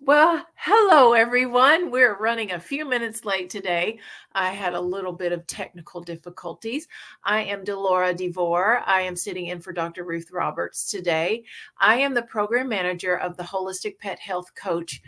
Well, hello everyone. We're running a few minutes late today. I had a little bit of technical difficulties. I am Delora DeVore. I am sitting in for Dr. Ruth Roberts today. I am the program manager of the Holistic Pet Health Coach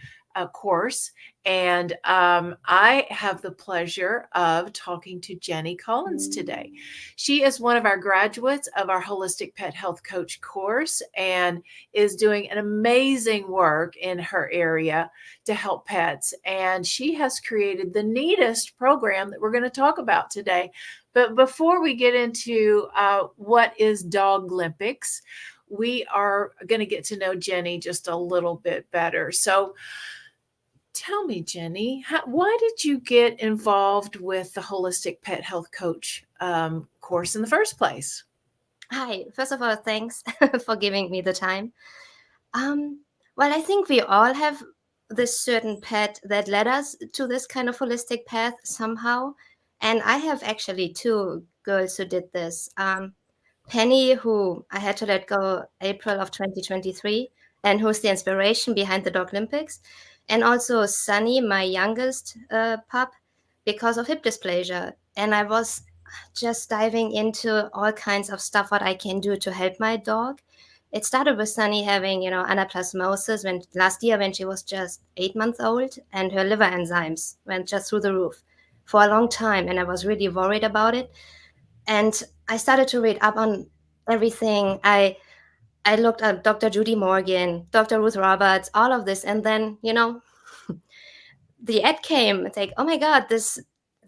course, and I have the pleasure of talking to Jenny Collins today. She is one of our graduates of our Holistic Pet Health Coach course and is doing an amazing work in her area to help pets. And she has created the neatest program that we're going to talk about today. But before we get into what is Doglympics, we are going to get to know Jenny just a little bit better. So tell me, Jenny, why did you get involved with the Holistic Pet Health Coach course in the first place? Hi, first of all, thanks for giving me the time. Well, I think we all have this certain pet that led us to this kind of holistic path somehow. And I have actually two girls who did this. Penny, who I had to let go April of 2023, and who's the inspiration behind the Doglympics. And also Sunny, my youngest pup, because of hip dysplasia. And I was just diving into all kinds of stuff what I can do to help my dog. It started with Sunny having, anaplasmosis when last year when she was just 8 months old, and her liver enzymes went just through the roof for a long time, and I was really worried about it. And I started to read up on everything. I looked at Dr. Judy Morgan, Dr. Ruth Roberts, all of this, and then the ad came. It's like, oh my God, this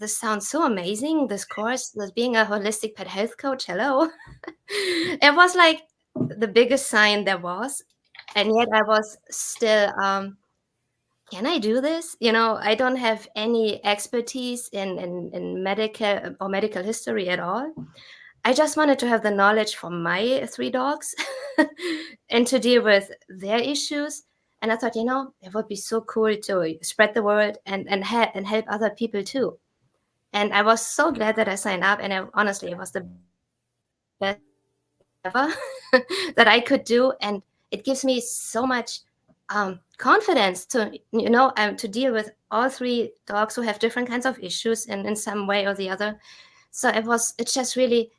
sounds so amazing. This course, this being a holistic pet health coach. Hello. It was like the biggest sign there was. And yet I was still, can I do this? I don't have any expertise in medical history at all. I just wanted to have the knowledge from my three dogs and to deal with their issues. And I thought, it would be so cool to spread the word and help other people too. And I was so glad that I signed up. And honestly, it was the best ever that I could do. And it gives me so much confidence to deal with all three dogs who have different kinds of issues in some way or the other. So it just really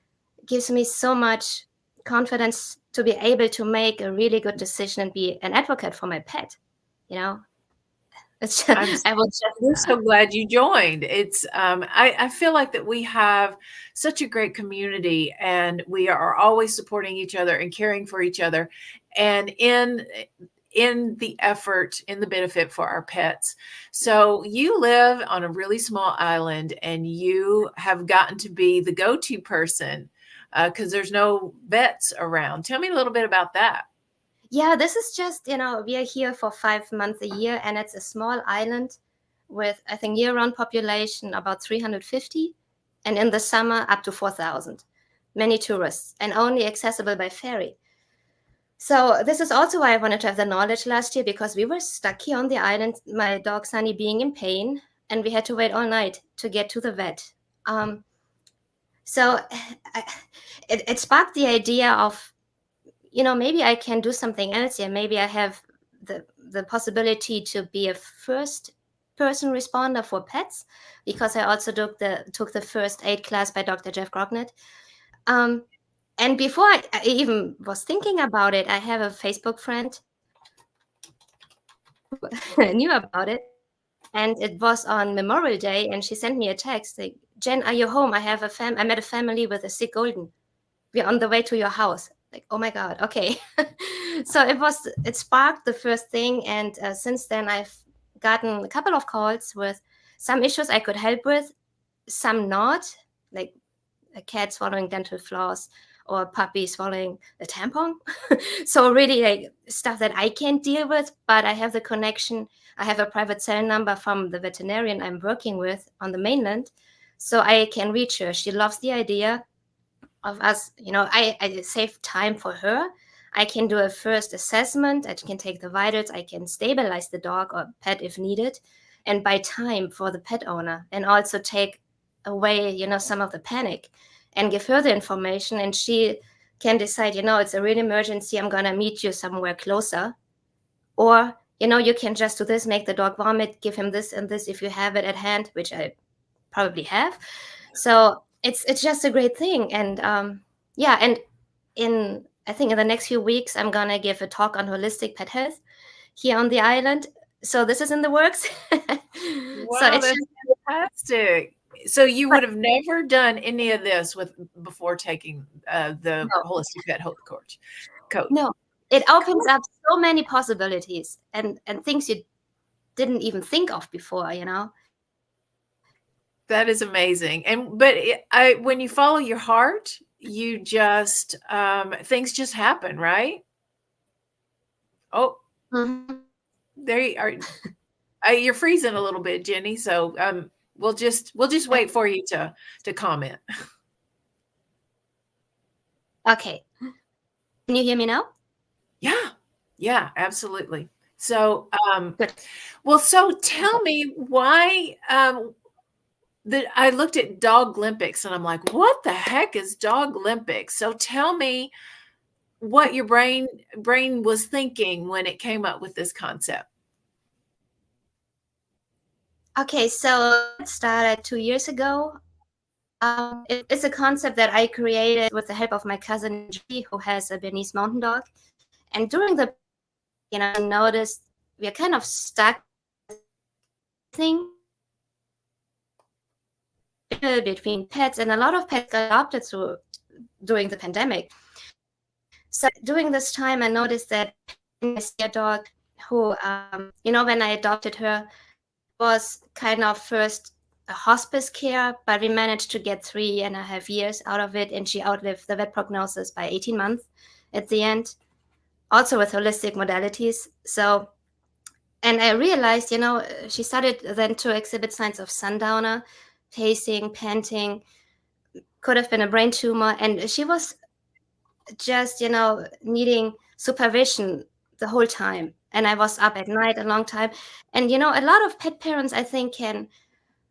gives me so much confidence to be able to make a really good decision and be an advocate for my pet. It's just, I was We're just so glad you joined. It's I feel like that we have such a great community, and we are always supporting each other and caring for each other, and in the effort, in the benefit for our pets. So you live on a really small island, and you have gotten to be the go-to person because there's no vets around. Tell me a little bit about that. Yeah, this is just, we are here for 5 months a year, and it's a small island with, I think, year-round population about 350, and in the summer up to 4,000. Many tourists, and only accessible by ferry. So this is also why I wanted to have the knowledge last year, because we were stuck here on the island, my dog Sunny being in pain, and we had to wait all night to get to the vet. So it sparked the idea of, maybe I can do something else here. Maybe I have the possibility to be a first person responder for pets, because I also took the first aid class by Dr. Jeff Grognett. And before I even was thinking about it, I have a Facebook friend who knew about it, and it was on Memorial Day, and she sent me a text like, "Jen, are you home? I met a family with a sick golden. We're on the way to your house." Like, oh my God, okay. So it sparked the first thing. And since then, I've gotten a couple of calls with some issues I could help with, some not, like a cat swallowing dental floss or a puppy swallowing a tampon. So really like stuff that I can't deal with, but I have the connection. I have a private cell number from the veterinarian I'm working with on the mainland, so I can reach her. She loves the idea of us, I save time for her. I can do a first assessment. I can take the vitals. I can stabilize the dog or pet if needed, and buy time for the pet owner, and also take away, some of the panic, and give her the information. And she can decide, it's a real emergency. I'm going to meet you somewhere closer. Or, you can just do this, make the dog vomit, give him this and this if you have it at hand, which I probably have. So it's just a great thing. And yeah, and I think in the next few weeks, I'm gonna give a talk on holistic pet health here on the island. So this is in the works. So Wow, it's that's just, fantastic. So you but would have never done any of this before taking the no, holistic pet health coach. no, it opens up so many possibilities and things you didn't even think of before. That is amazing. When you follow your heart, you just things just happen, right? Oh, Mhm. there you are. You're freezing a little bit, Jenny. So we'll just wait for you to comment. Okay. Can you hear me now? Yeah, yeah, absolutely. So Good. so tell me why that I looked at Doglympics and I'm like, what the heck is Doglympics? So tell me what your brain was thinking when it came up with this concept. Okay, so it started 2 years ago. It's a concept that I created with the help of my cousin G, who has a Bernese mountain dog. And during the, I noticed we're kind of stuck thing between pets, and a lot of pets got adopted during the pandemic. So during this time, I noticed that I see a dog who, when I adopted her, was kind of first a hospice care, but we managed to get 3.5 years out of it, and she outlived the vet prognosis by 18 months at the end, also with holistic modalities. So, and I realized, she started then to exhibit signs of sundowner, pacing, panting, could have been a brain tumor, and she was just, needing supervision the whole time. And I was up at night a long time. And, a lot of pet parents, I think, can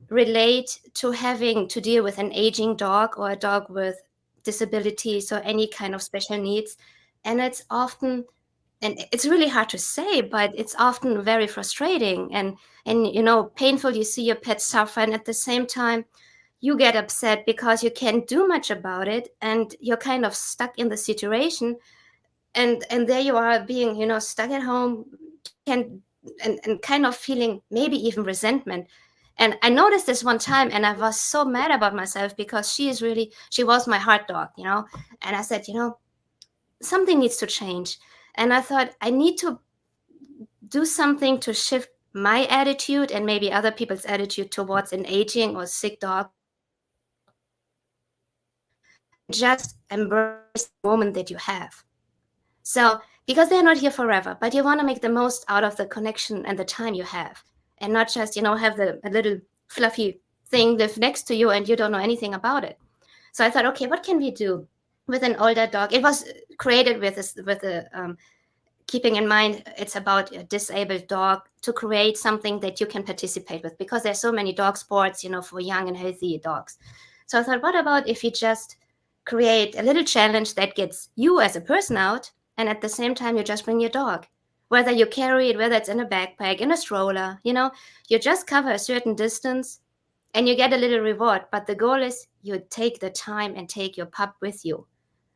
relate to having to deal with an aging dog or a dog with disabilities or any kind of special needs. And it's really hard to say, but it's often very frustrating and painful. You see your pet suffer, and at the same time you get upset because you can't do much about it, and you're kind of stuck in the situation. And there you are, being stuck at home, can and kind of feeling maybe even resentment. And I noticed this one time, and I was so mad about myself because she was my heart dog. And I said, something needs to change. And I thought, I need to do something to shift my attitude and maybe other people's attitude towards an aging or sick dog. Just embrace the moment that you have. So, because they're not here forever, but you want to make the most out of the connection and the time you have, and not just, have a little fluffy thing live next to you and you don't know anything about it. So I thought, okay, what can we do with an older dog? It was created keeping in mind it's about a disabled dog, to create something that you can participate with, because there's so many dog sports, for young and healthy dogs. So I thought, what about if you just create a little challenge that gets you as a person out, and at the same time you just bring your dog, whether you carry it, whether it's in a backpack, in a stroller, you just cover a certain distance and you get a little reward. But the goal is you take the time and take your pup with you,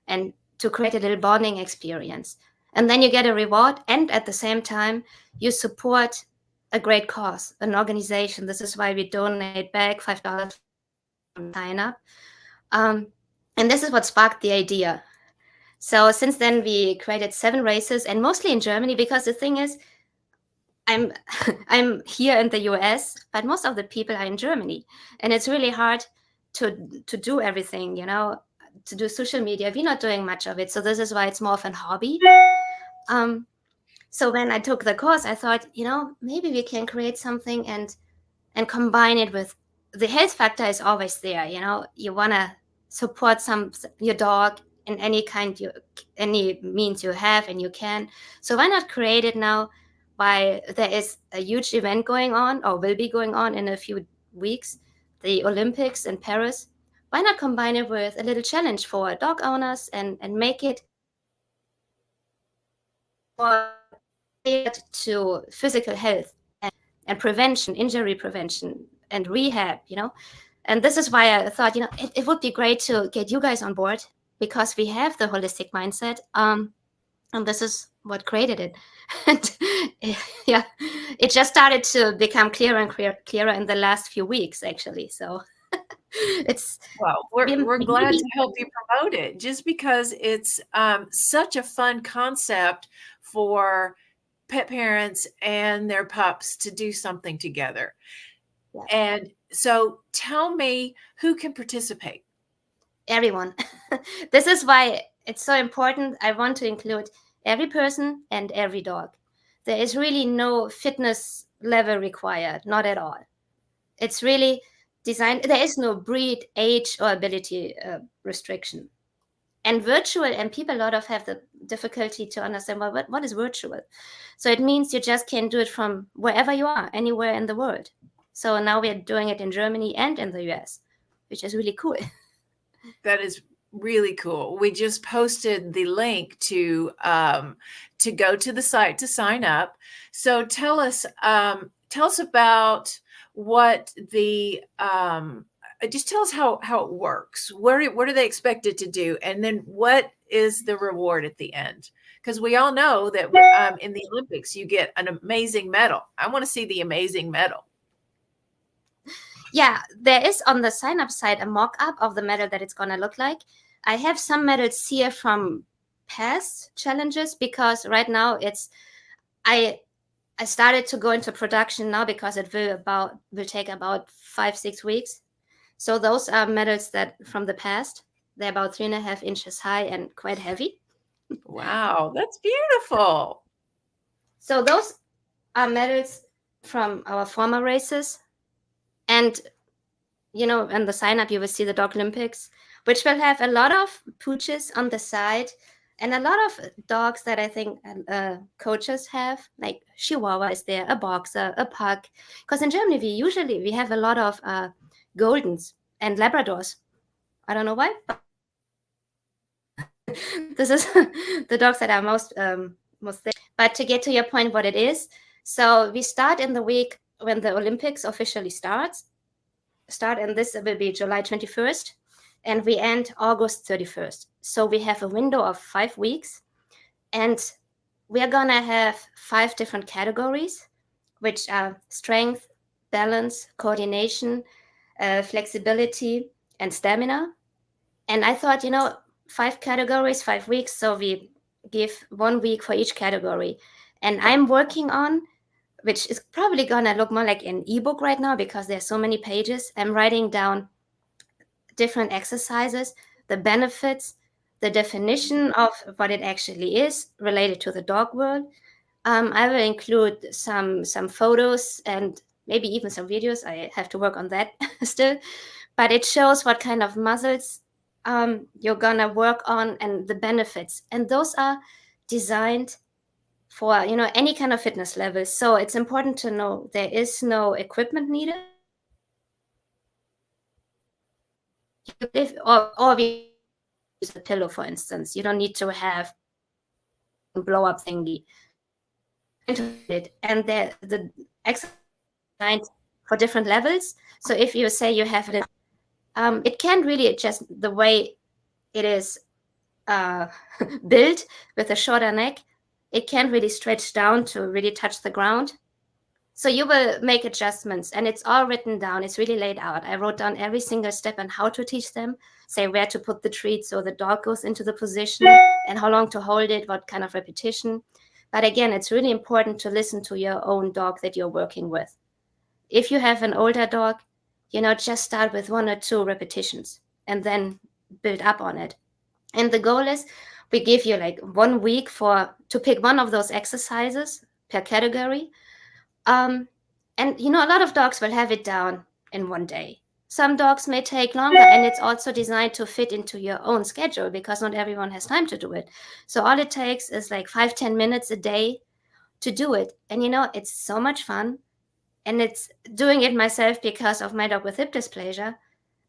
and to create a little bonding experience. And then you get a reward, and at the same time you support a great cause, an organization. This is why we donate back $5 sign up. And this is what sparked the idea. So since then, we created 7 races, and mostly in Germany, because the thing is, I'm I'm here in the US, but most of the people are in Germany, and it's really hard to do everything, to do social media. We're not doing much of it, so this is why it's more of an hobby. So when I took the course, I thought, maybe we can create something and combine it with the health factor is always there. You want to support your dog in any means you have, and you can. So why not create it now? There is a huge event going on, or will be going on in a few weeks, the Olympics in Paris. Why not combine it with a little challenge for dog owners and make it more to physical health and prevention, injury prevention and rehab, And this is why I thought, it would be great to get you guys on board because we have the holistic mindset. And this is what created it. And yeah, it just started to become clearer and clearer in the last few weeks, actually. So it's we're glad to help you promote it, just because it's such a fun concept for pet parents and their pups to do something together. Yeah. And so tell me, who can participate? Everyone. This is why it's so important. I want to include every person and every dog. There is really no fitness level required, not at all. It's really designed, there is no breed, age, or ability restriction. And virtual, and people a lot of have the difficulty to understand, well, what is virtual? So it means you just can do it from wherever you are, anywhere in the world. So now we're doing it in Germany and in the US, which is really cool. That is really cool. We just posted the link to go to the site to sign up. So tell us about what the just tell us how it works. What are they expected to do, and then what is the reward at the end? Because we all know that in the Olympics you get an amazing medal. I want to see the amazing medal. Yeah, there is on the sign-up site a mock-up of the medal that it's going to look like. I have some medals here from past challenges because right now I started to go into production now because it will take about 5-6 weeks. So those are medals that from the past. They're about 3.5 inches high and quite heavy. Wow, that's beautiful. So those are medals from our former races. And, in the sign up, you will see the Doglympics, which will have a lot of pooches on the side and a lot of dogs that I think coaches have, like Chihuahua is there, a boxer, a pug. Because in Germany, we have a lot of Goldens and Labradors. I don't know why, but this is the dogs that are most there. But to get to your point, what it is, so we start in the week when the Olympics officially start, and this will be July 21st, and we end August 31st. So we have a window of 5 weeks, and we are gonna have 5 different categories, which are strength, balance, coordination, flexibility, and stamina. And I thought, 5 categories, 5 weeks, so we give 1 week for each category. And I'm working on, which is probably gonna look more like an ebook right now because there's so many pages. I'm writing down different exercises, the benefits, the definition of what it actually is related to the dog world. I will include some photos and maybe even some videos. I have to work on that still, but it shows what kind of muscles you're gonna work on and the benefits, and those are designed for any kind of fitness level. So it's important to know there is no equipment needed. Or we use a pillow, for instance. You don't need to have a blow up thingy. And the exercise for different levels. So if you say you have it can really adjust the way it is built with a shorter neck. It can really stretch down to really touch the ground. So you will make adjustments, and it's all written down. It's really laid out. I wrote down every single step and how to teach them, say where to put the treat so the dog goes into the position and how long to hold it, what kind of repetition. But again, it's really important to listen to your own dog that you're working with. If you have an older dog, just start with 1 or 2 repetitions and then build up on it. And the goal is we give you like 1 week to pick one of those exercises per category. And a lot of dogs will have it down in 1 day. Some dogs may take longer, and it's also designed to fit into your own schedule because not everyone has time to do it. So all it takes is like 5-10 minutes a day to do it. And it's so much fun. And it's doing it myself because of my dog with hip dysplasia.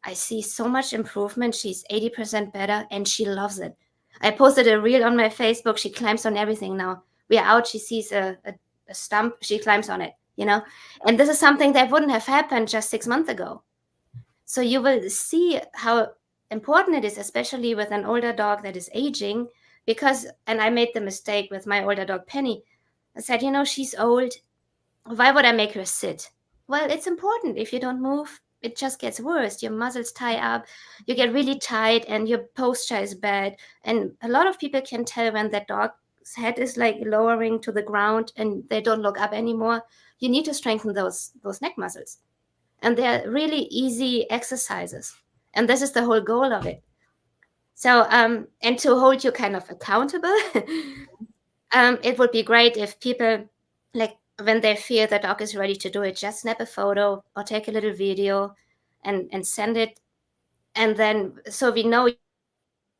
I see so much improvement. She's 80% better and she loves it. I posted a reel on my Facebook. She climbs on everything now. we're out, she sees a stump, she climbs on it, and this is something that wouldn't have happened just 6 months ago. So you will see how important it is, especially with an older dog that is aging, because, and I made the mistake with my older dog Penny. I said, she's old, why would I make her sit? Well, it's important. If you don't move, it just gets worse. Your muscles tie up, you get really tight, and your posture is bad. And a lot of people can tell when that dog's head is like lowering to the ground and they don't look up anymore. You need to strengthen those neck muscles. And they're really easy exercises. And this is the whole goal of it. So, and to hold you kind of accountable, it would be great if people, like, when they feel the dog is ready to do it, just snap a photo or take a little video and send it. And then, so we know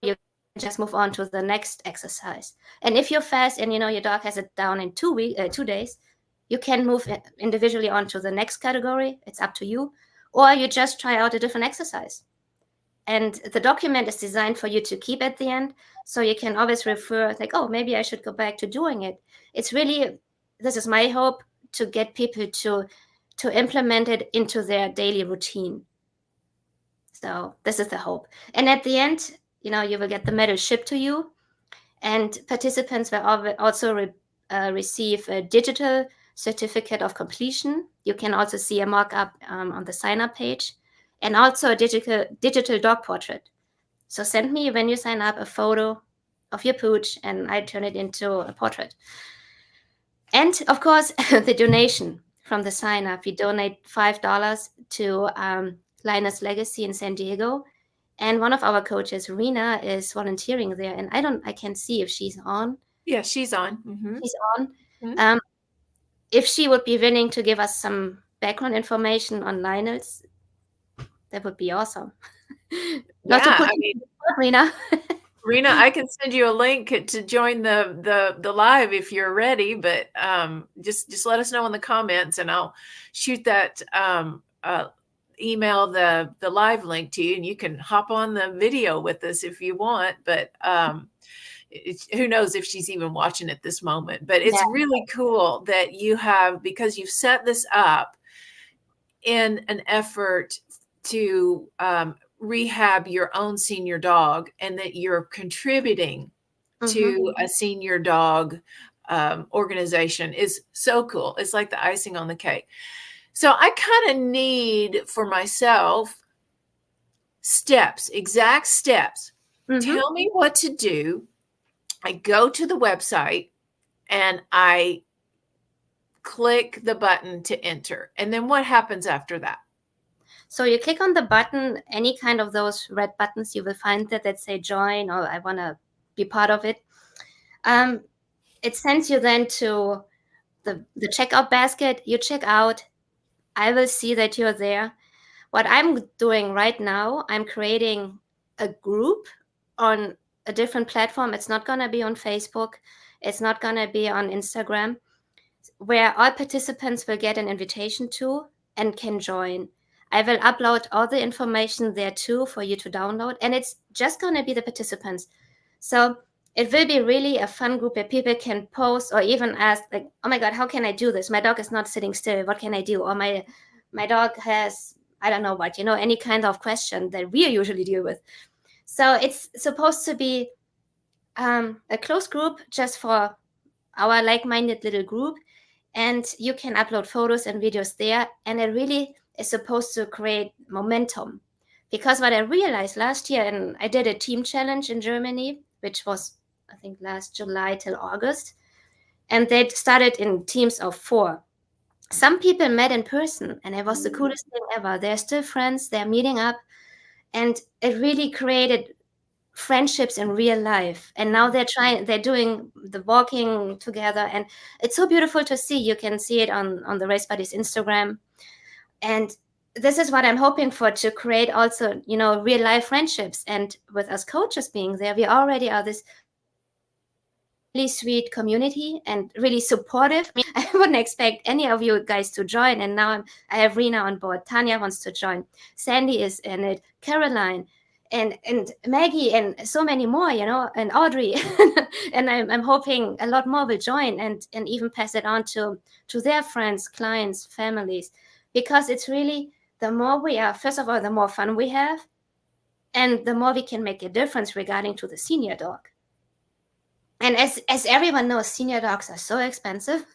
you just move on to the next exercise. And if you're fast and your dog has it down in 2 days, you can move individually on to the next category. It's up to you. Or you just try out a different exercise. And the document is designed for you to keep at the end. So you can always refer, like, oh, maybe I should go back to doing it. It's really, this is my hope, to get people to implement it into their daily routine. So this is the hope. And at the end, you will get the medal shipped to you. And participants will also receive a digital certificate of completion. You can also see a mock-up on the sign-up page, and also a digital dog portrait. So send me, when you sign up, a photo of your pooch, and I turn it into a portrait. And of course, the donation from the sign-up. We donate $5 to Lionel's Legacy in San Diego. And one of our coaches, Rena, is volunteering there. And I can't see if she's on. Yeah, she's on. Mm-hmm. She's on. Mm-hmm. If she would be willing to give us some background information on Lionel's, that would be awesome. Not to put Rena. Rena, I can send you a link to join the live if you're ready, but just let us know in the comments, and I'll shoot that email the live link to you, and you can hop on the video with us if you want. But who knows if she's even watching at this moment. But it's really cool that you have, because you've set this up in an effort to rehab your own senior dog, and that you're contributing to a senior dog organization is so cool. It's like the icing on the cake. So I kind of need for myself exact steps. Tell me what to do. I go to the website and I click the button to enter. And then what happens after that? So you click on the button, any kind of those red buttons, you will find that say join, or I want to be part of it. It sends you then to the checkout basket. You check out. I will see that you're there. What I'm doing right now, I'm creating a group on a different platform. It's not going to be on Facebook. It's not going to be on Instagram, where all participants will get an invitation to and can join. I will upload all the information there too for you to download, and it's just going to be the participants. So it will be really a fun group where people can post or even ask, like, oh my God, how can I do this? My dog is not sitting still. What can I do? Or my dog has, I don't know what, any kind of question that we usually deal with. So it's supposed to be a close group just for our like-minded little group. And you can upload photos and videos there. And it really is supposed to create momentum. Because what I realized last year, and I did a team challenge in Germany, which was, I think, last July till August. And they started in teams of 4. Some people met in person, and it was the coolest thing ever. They're still friends. They're meeting up. And it really created friendships in real life. And now they're doing the walking together. And it's so beautiful to see. You can see it on the Race Buddies Instagram. And this is what I'm hoping for, to create also, real life friendships. And with us coaches being there, we already are this really sweet community and really supportive. I wouldn't expect any of you guys to join. And now I have Rena on board. Tanya wants to join. Sandy is in it. Caroline. and Maggie and so many more, and Audrey, and I'm hoping a lot more will join and even pass it on to their friends, clients, families, because it's really, the more we are, first of all, the more fun we have, and the more we can make a difference regarding to the senior dog. And as everyone knows, senior dogs are so expensive,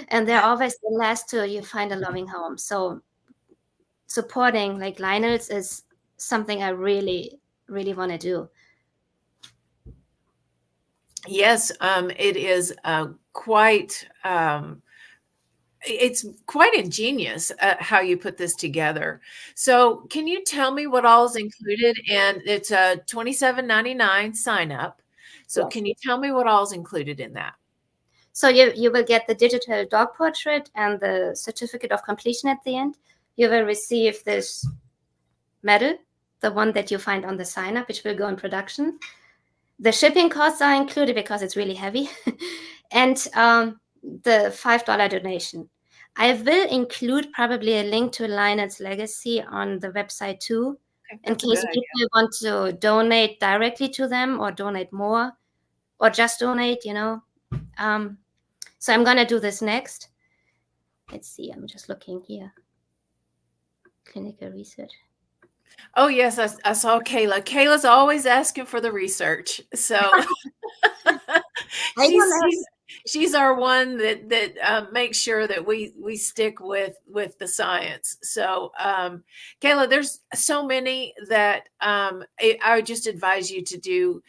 and they're always the last till you find a loving home. So supporting like Lionel's is something I really, really want to do. Yes, it is quite. It's quite ingenious how you put this together. So, can you tell me what all is included? And it's a $27.99 sign up. So, Yes. can you tell me what all is included in that? So you will get the digital dog portrait and the certificate of completion at the end. You will receive this medal, the one that you find on the sign up, which will go in production. The shipping costs are included because it's really heavy, and the $5 donation. I will include probably a link to Lionel's Legacy on the website too, Okay, in that's a case good idea. people want to donate directly to them or donate more or just donate, So I'm going to do this next. Let's see, I'm just looking here. Clinical research. Oh, yes, I saw Kayla. Kayla's always asking for the research. So I don't know. she's our one that makes sure that we stick with the science. So Kayla, there's so many that I would just advise you to do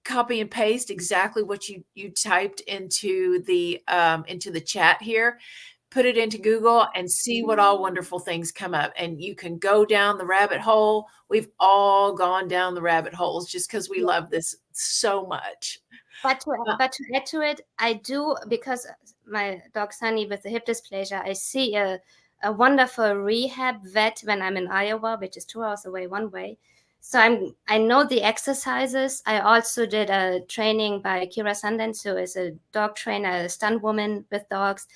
copy and paste exactly what you typed into the chat here. Put it into Google and see what all wonderful things come up. And you can go down the rabbit hole. We've all gone down the rabbit holes just because we love this so much. But to add to it, I do, because my dog Sunny with the hip dysplasia, I see a wonderful rehab vet when I'm in Iowa, which is 2 hours away one way. So I know the exercises. I also did a training by Kira Sundance, who is a dog trainer, a stunt woman with dogs.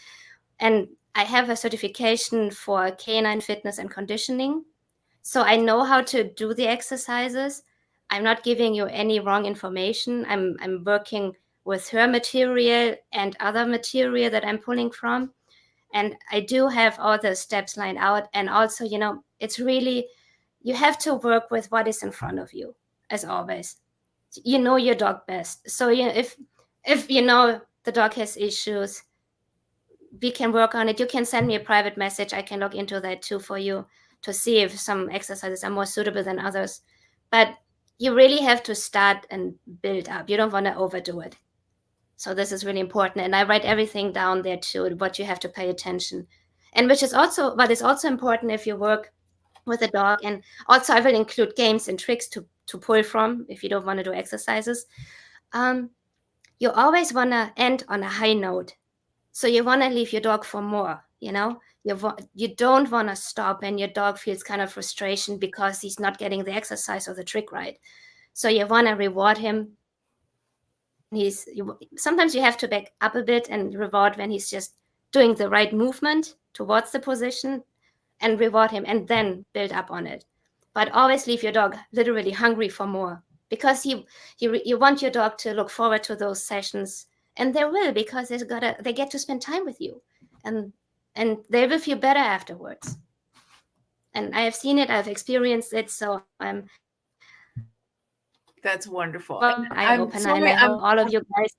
And I have a certification for canine fitness and conditioning. So I know how to do the exercises. I'm not giving you any wrong information. I'm working with her material and other material that I'm pulling from. And I do have all the steps lined out. And also, it's really, you have to work with what is in front of you, as always. You know your dog best. So if the dog has issues, we can work on it. You can send me a private message. I can look into that too for you to see if some exercises are more suitable than others. But you really have to start and build up. You don't want to overdo it. So this is really important. And I write everything down there too, what you have to pay attention. And which is also what is also important if you work with a dog. And also I will include games and tricks to pull from if you don't want to do exercises. You always want to end on a high note. So you want to leave your dog for more, you don't want to stop and your dog feels kind of frustration because he's not getting the exercise or the trick right. So you want to reward him when sometimes you have to back up a bit and reward when he's just doing the right movement towards the position, and reward him and then build up on it. But always leave your dog literally hungry for more, because you want your dog to look forward to those sessions. And they will, because they get to spend time with you, and they will feel better afterwards. And I have seen it, I've experienced it, so That's wonderful. I'm sorry, and I hope all of you guys.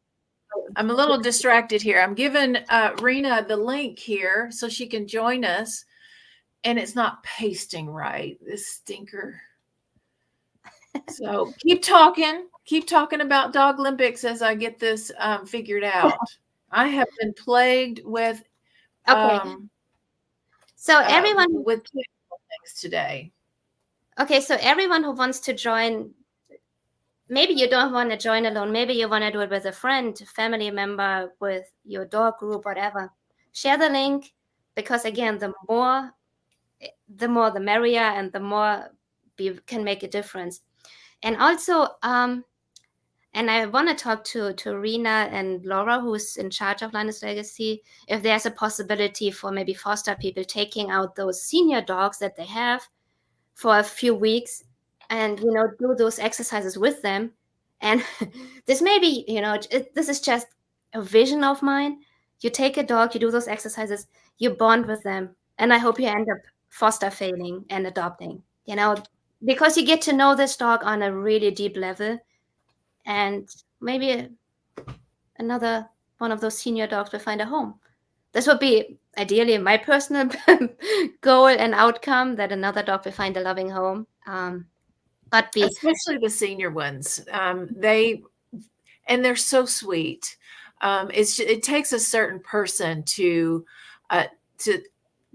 I'm a little distracted here. I'm giving Rena the link here so she can join us, and it's not pasting right. This stinker. So keep talking about Doglympics as I get this figured out. I have been plagued with so everyone with things today. Okay, so everyone who wants to join, maybe you don't want to join alone, maybe you want to do it with a friend, family member, with your dog group, whatever. Share the link, because again, the more the merrier, and the more we can make a difference. And also, and I want to talk to Rena and Laura, who's in charge of Lionel's Legacy, if there's a possibility for maybe foster people taking out those senior dogs that they have for a few weeks and do those exercises with them. And this may be, this is just a vision of mine. You take a dog, you do those exercises, you bond with them, and I hope you end up foster failing and adopting, because you get to know this dog on a really deep level, and maybe another one of those senior dogs will find a home. This would be ideally my personal goal and outcome, that another dog will find a loving home. But especially the senior ones, they're so sweet. It takes a certain person to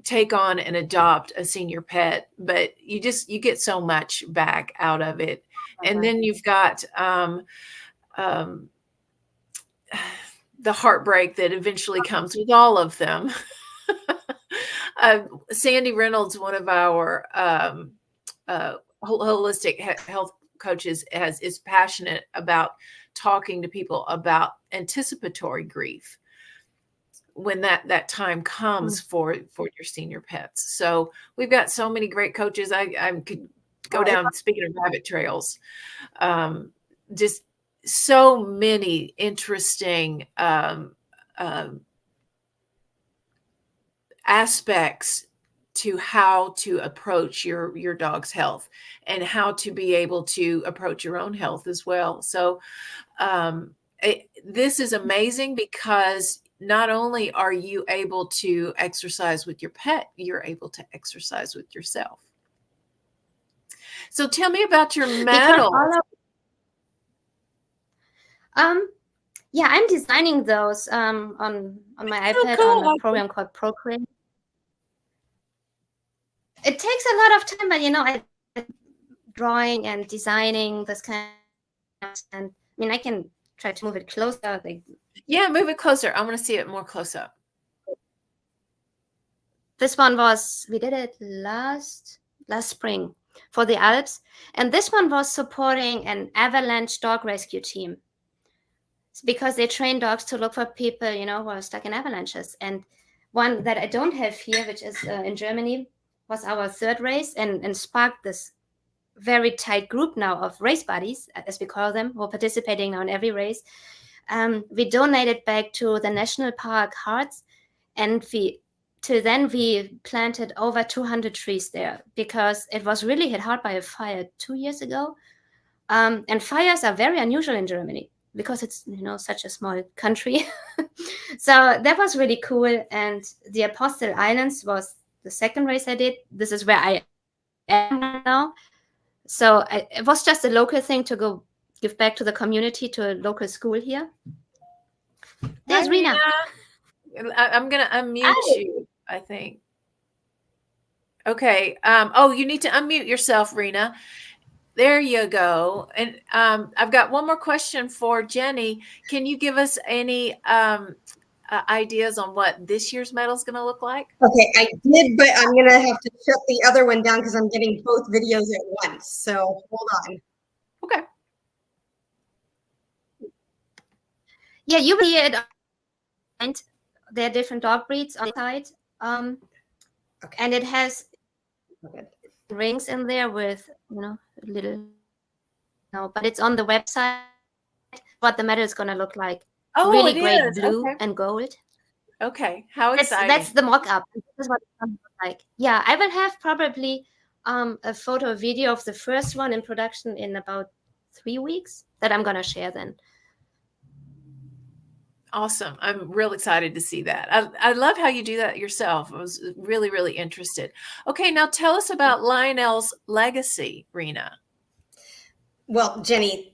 take on and adopt a senior pet, but you get so much back out of it. And then you've got the heartbreak that eventually comes with all of them. Sandy Reynolds, one of our holistic health coaches, is passionate about talking to people about anticipatory grief when that time comes for your senior pets. So we've got so many great coaches. I could go down, speaking of rabbit trails, just so many interesting aspects to how to approach your dog's health and how to be able to approach your own health as well. So this is amazing, because not only are you able to exercise with your pet, you're able to exercise with yourself. So tell me about your medal. Yeah, I'm designing those on my iPad on a program called Procreate. It takes a lot of time, but I drawing and designing this kind of, and I can try to move it closer. Yeah, move it closer. I want to see it more close up. This one we did it last spring for the Alps, and this one was supporting an avalanche dog rescue team, because they train dogs to look for people, who are stuck in avalanches. And one that I don't have here, which is in Germany, was our third race, and sparked this very tight group now of race buddies, as we call them, who are participating now in every race. We donated back to the National Park Hearts, and till then we planted over 200 trees there, because it was really hit hard by a fire 2 years ago. And fires are very unusual in Germany, because it's such a small country. So that was really cool. And the Apostle Islands was the second race I did. This is where I am now. So it was just a local thing to go give back to the community, to a local school here. There's Rena. I'm going to unmute you, I think. Okay. You need to unmute yourself, Rena. There you go. And I've got one more question for Jenny. Can you give us any ideas on what this year's medal is going to look like? Okay, I did, but I'm going to have to shut the other one down because I'm getting both videos at once. So hold on. Okay. Yeah, you will see it. There are different dog breeds on the side. Okay. And it has rings in there with, little, but it's on the website what the medal is going to look like. Oh, really great blue and gold. Okay, how exciting. That's the mock-up. This is what it's going to look like. Yeah, I will have probably a photo video of the first one in production in about 3 weeks that I'm going to share then. Awesome. I'm real excited to see that. I love how you do that yourself. I was really, really interested. Okay, now tell us about Lionel's legacy, Rena. Well, Jenny,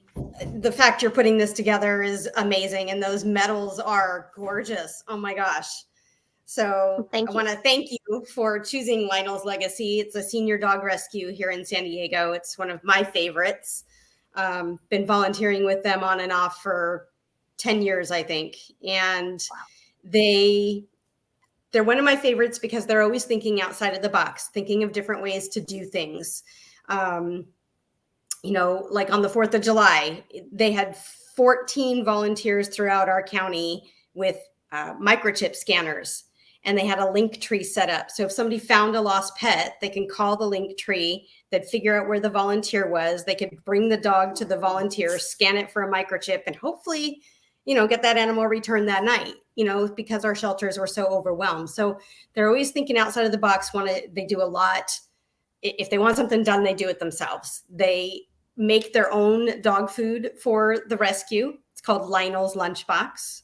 the fact you're putting this together is amazing, and those medals are gorgeous. Oh my gosh. So I want to thank you for choosing Lionel's Legacy. It's a senior dog rescue here in San Diego. It's one of my favorites. Been volunteering with them on and off for 10 years, I think. And they're one of my favorites because they're always thinking outside of the box, thinking of different ways to do things. Like on the 4th of July, they had 14 volunteers throughout our county with microchip scanners. and they had a link tree set up. So if somebody found a lost pet, they can call the link tree, they'd figure out where the volunteer was, they could bring the dog to the volunteer, scan it for a microchip, and hopefully, get that animal returned that night, because our shelters were so overwhelmed. So they're always thinking outside of the box. They do a lot. If they want something done, they do it themselves. They make their own dog food for the rescue. It's called Lionel's Lunchbox.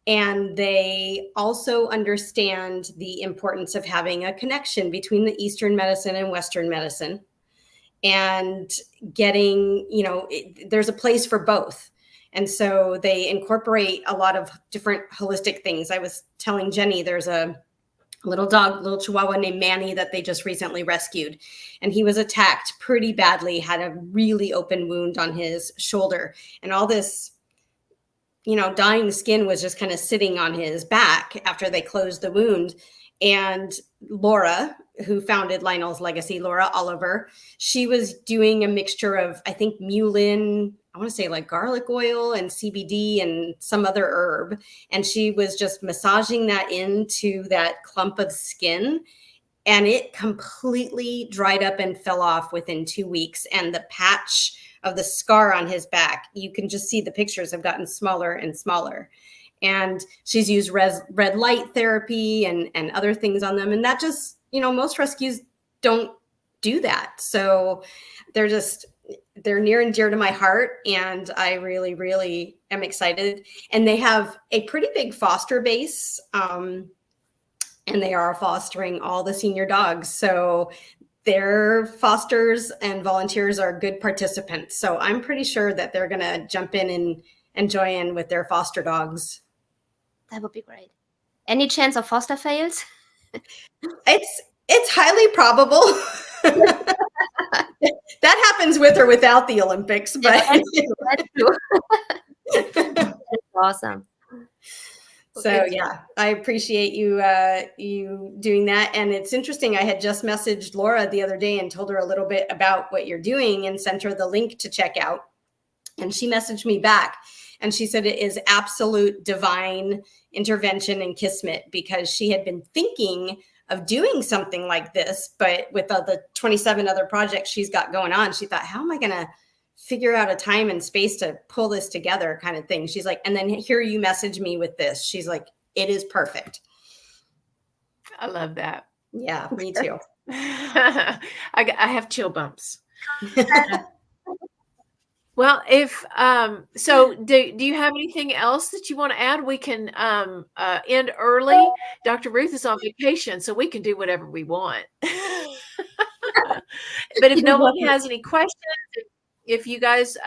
And they also understand the importance of having a connection between the Eastern medicine and Western medicine, and getting, there's a place for both. And so they incorporate a lot of different holistic things. I was telling Jenny, there's a little Chihuahua named Manny that they just recently rescued. And he was attacked pretty badly, had a really open wound on his shoulder. And all this, dying skin was just kind of sitting on his back after they closed the wound. And Laura, who founded Lionel's Legacy, Laura Oliver, she was doing a mixture of, I think, mullein, I want to say like garlic oil and CBD and some other herb. And she was just massaging that into that clump of skin. And it completely dried up and fell off within 2 weeks. And the patch of the scar on his back, you can just see the pictures have gotten smaller and smaller. And she's used red light therapy and other things on them. And that just, most rescues don't do that. So they're near and dear to my heart. And I really, really am excited. And they have a pretty big foster base. And they are fostering all the senior dogs. So their fosters and volunteers are good participants. So I'm pretty sure that they're going to jump in and join in with their foster dogs. That would be great. Any chance of foster fails? It's highly probable. That happens with or without the Olympics, but that's true. That's awesome. So yeah, I appreciate you doing that. And it's interesting. I had just messaged Laura the other day and told her a little bit about what you're doing and sent her the link to check out. And she messaged me back and she said it is absolute divine intervention and kismet, because she had been thinking of doing something like this, but with the 27 other projects she's got going on, she thought, how am I going to figure out a time and space to pull this together, kind of thing. She's like, and then here you message me with this. She's like, it is perfect. I love that. Yeah, me too. I have chill bumps. Well, so do you have anything else that you want to add? We can end early. Dr. Ruth is on vacation, so we can do whatever we want. But if no one has any questions, if you guys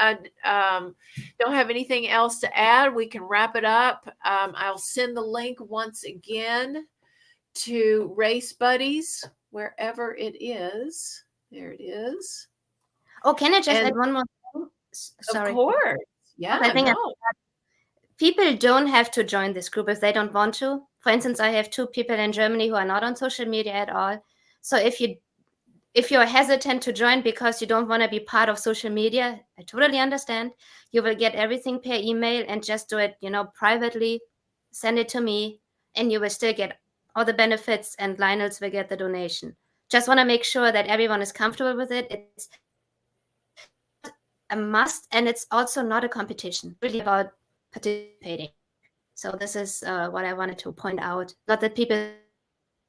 don't have anything else to add, we can wrap it up. I'll send the link once again to Race Buddies, wherever it is. There it is. Oh, can I just add one more thing? Sorry. Of course. Yeah. I think people don't have to join this group if they don't want to. For instance, I have 2 people in Germany who are not on social media at all. So if you're hesitant to join because you don't want to be part of social media, I totally understand. You will get everything per email and just do it, privately, send it to me, and you will still get all the benefits, and Lionel's will get the donation. Just want to make sure that everyone is comfortable with it. It's a must, and it's also not a competition, really about participating. So this is what I wanted to point out. Not that people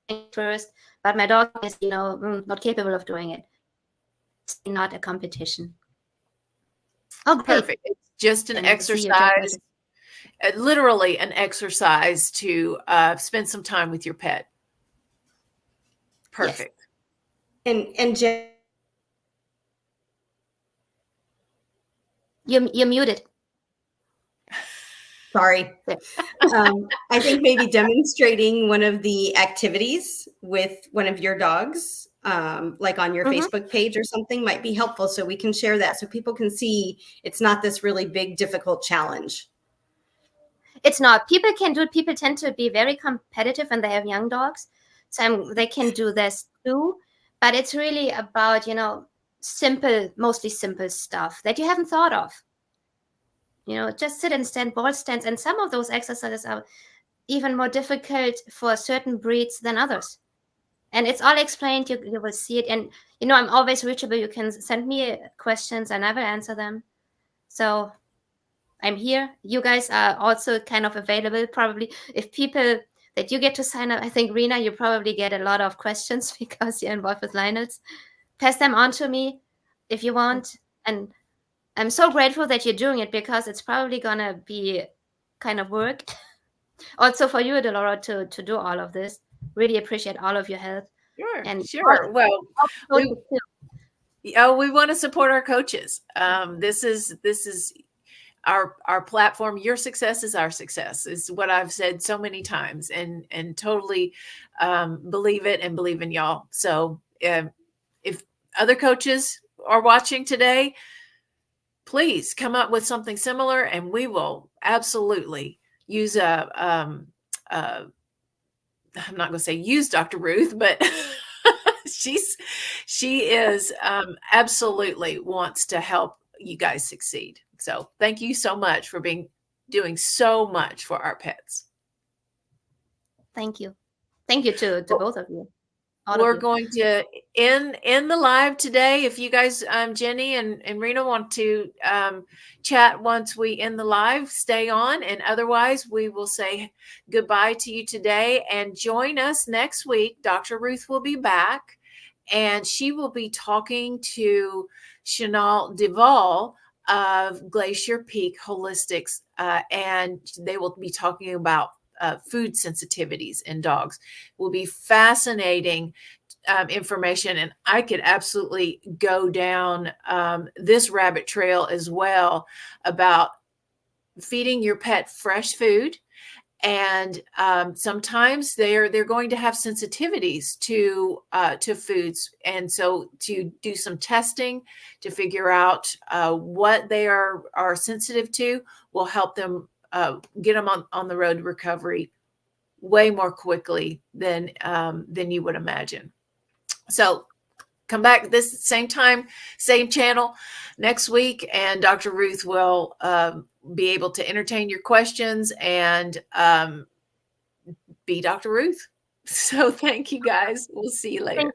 think first, but my dog is, not capable of doing it. It's not a competition. Oh, perfect. It's just an exercise, literally an exercise to spend some time with your pet. Perfect. Yes. And Jen, you're muted. Sorry. I think maybe demonstrating one of the activities with one of your dogs, like on your Facebook page or something, might be helpful, so we can share that so people can see it's not this really big, difficult challenge. It's not. People can do it. People tend to be very competitive when they have young dogs. So they can do this too. But it's really about, mostly simple stuff that you haven't thought of. Just sit and stand, ball stands. And some of those exercises are even more difficult for certain breeds than others. And it's all explained. You will see it. And, I'm always reachable. You can send me questions and I will answer them. So I'm here. You guys are also kind of available. Probably if people that you get to sign up, I think, Rena, you probably get a lot of questions because you're involved with Lionels. Pass them on to me if you want. And I'm so grateful that you're doing it because it's probably going to be kind of work. Also for you, Delora, to do all of this. Really appreciate all of your help. Sure. Well, we want to support our coaches. This is our platform. Your success is our success, is what I've said so many times, and totally believe it and believe in y'all. So if other coaches are watching today, please come up with something similar, and we will absolutely use I'm not going to say use Dr. Ruth, but she is absolutely wants to help you guys succeed. So thank you so much for doing so much for our pets. Thank you. Thank you to both of you. We're going to end the live today. If you guys, Jenny and Rena, want to chat once we end the live, stay on. And otherwise, we will say goodbye to you today and join us next week. Dr. Ruth will be back, and she will be talking to Chanel Duvall of Glacier Peak Holistics, and they will be talking about food sensitivities in dogs. Will be fascinating information, and I could absolutely go down this rabbit trail as well about feeding your pet fresh food. And sometimes they're going to have sensitivities to foods, and so to do some testing to figure out what they are sensitive to will help them get them on the road to recovery way more quickly than you would imagine. So come back this same time, same channel next week, and Dr. Ruth will be able to entertain your questions and be Dr. Ruth. So thank you guys. We'll see you later.